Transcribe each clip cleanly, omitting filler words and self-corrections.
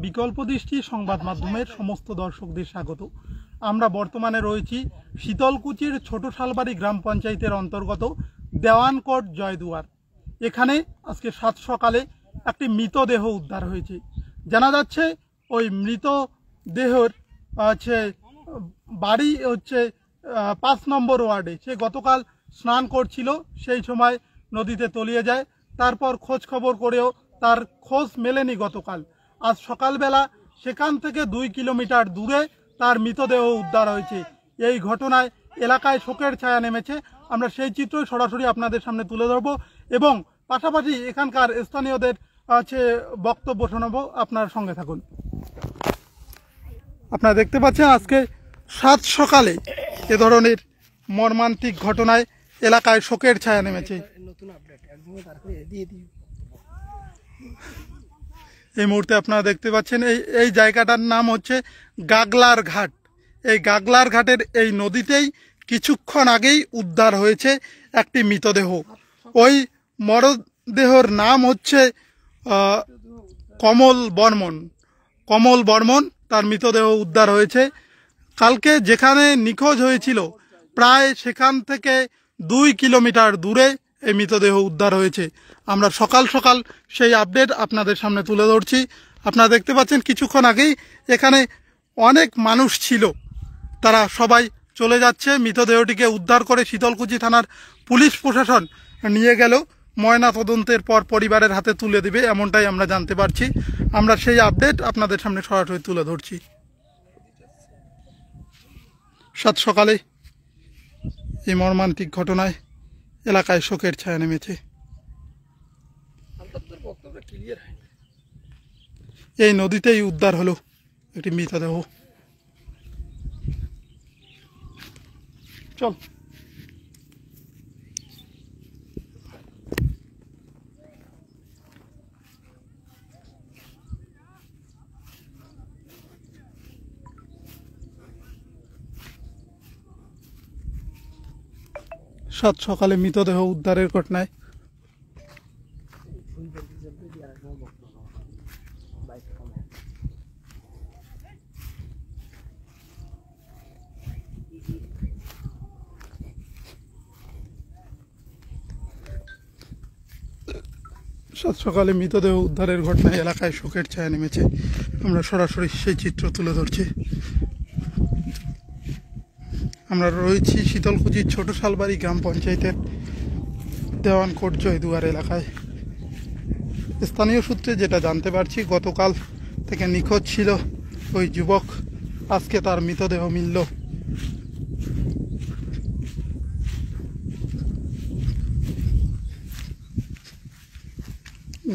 বিকল্প দৃষ্টি সংবাদ মাধ্যমের সমস্ত দর্শকদের স্বাগত। আমরা বর্তমানে রয়েছি শীতলকুচির ছোট শালবাড়ি গ্রাম পঞ্চায়েতের অন্তর্গত দেওয়ানকোট জয়দুয়ার। এখানে আজকে সাত সকালে একটি মৃতদেহ উদ্ধার হয়েছে। জানা যাচ্ছে ওই মৃতদেহের বাড়ি হচ্ছে 5 নম্বর ওয়ার্ডে। সে গতকাল স্নান করছিল, সেই সময় নদীতে তলিয়ে যায়। তারপর খোঁজ খবর করেও তার খোঁজ মেলেনি গতকাল। আজ সকালবেলা সেখান থেকে 2 কিলোমিটার দূরে তার মৃতদেহ উদ্ধার হয়েছে। এই ঘটনায় এলাকায় শোকের ছায়া নেমেছে। আমরা সেই চিত্রই সরাসরি আপনাদের সামনে তুলে ধরব এবং পাশাপাশি এখানকার স্থানীয়দের বক্তব্য শোনাবো। আপনার সঙ্গে থাকুন। আপনারা দেখতে পাচ্ছেন আজকে সাত সকালে এ ধরনের মর্মান্তিক ঘটনায় এলাকায় শোকের ছায়া নেমেছে। এই মুহূর্তে আপনারা দেখতে পাচ্ছেন এই জায়গাটার নাম হচ্ছে গাগলার ঘাট। এই গাগলার ঘাটের এই নদীতেই কিছুক্ষণ আগেই উদ্ধার হয়েছে একটি মৃতদেহ। ওই মরদেহর নাম হচ্ছে কমল বর্মন। তার মৃতদেহ উদ্ধার হয়েছে। কালকে যেখানে নিখোঁজ হয়েছিল প্রায় সেখান থেকে 2 কিলোমিটার দূরে এই মৃতদেহ উদ্ধার হয়েছে। আমরা সকাল সকাল সেই আপডেট আপনাদের সামনে তুলে ধরছি। আপনারা দেখতে পাচ্ছেন কিছুক্ষণ আগেই এখানে অনেক মানুষ ছিল, তারা সবাই চলে যাচ্ছে। মৃতদেহটিকে উদ্ধার করে শীতলকুচি থানার পুলিশ প্রশাসন নিয়ে গেল। ময়না তদন্তের পর পরিবারের হাতে তুলে দেবে, এমনটাই আমরা জানতে পারছি। আমরা সেই আপডেট আপনাদের সামনে সরাসরি তুলে ধরছি। সাত সকালে এই মর্মান্তিক ঘটনায় এলাকায় শোকের ছায়া নেমেছে। এই নদীতেই উদ্ধার হলো একটি মৃতদেহ। চল। সাত সকালে মৃতদেহ উদ্ধারের ঘটনায় এলাকায় শোকের ছায়া নেমেছে। আমরা সরাসরি সেই চিত্র তুলে ধরছি। আমরা রয়েছি শীতলকুচির ছোট শালবাড়ি গ্রাম পঞ্চায়েতের দেওয়ানকোট জয়দুয়ার এলাকায়। স্থানীয় সূত্রে যেটা জানতে পারছি, গতকাল থেকে নিখোঁজ ছিল ওই যুবক। আজকে তার মৃতদেহ মিলল।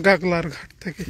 গাগলার ঘাট থেকে।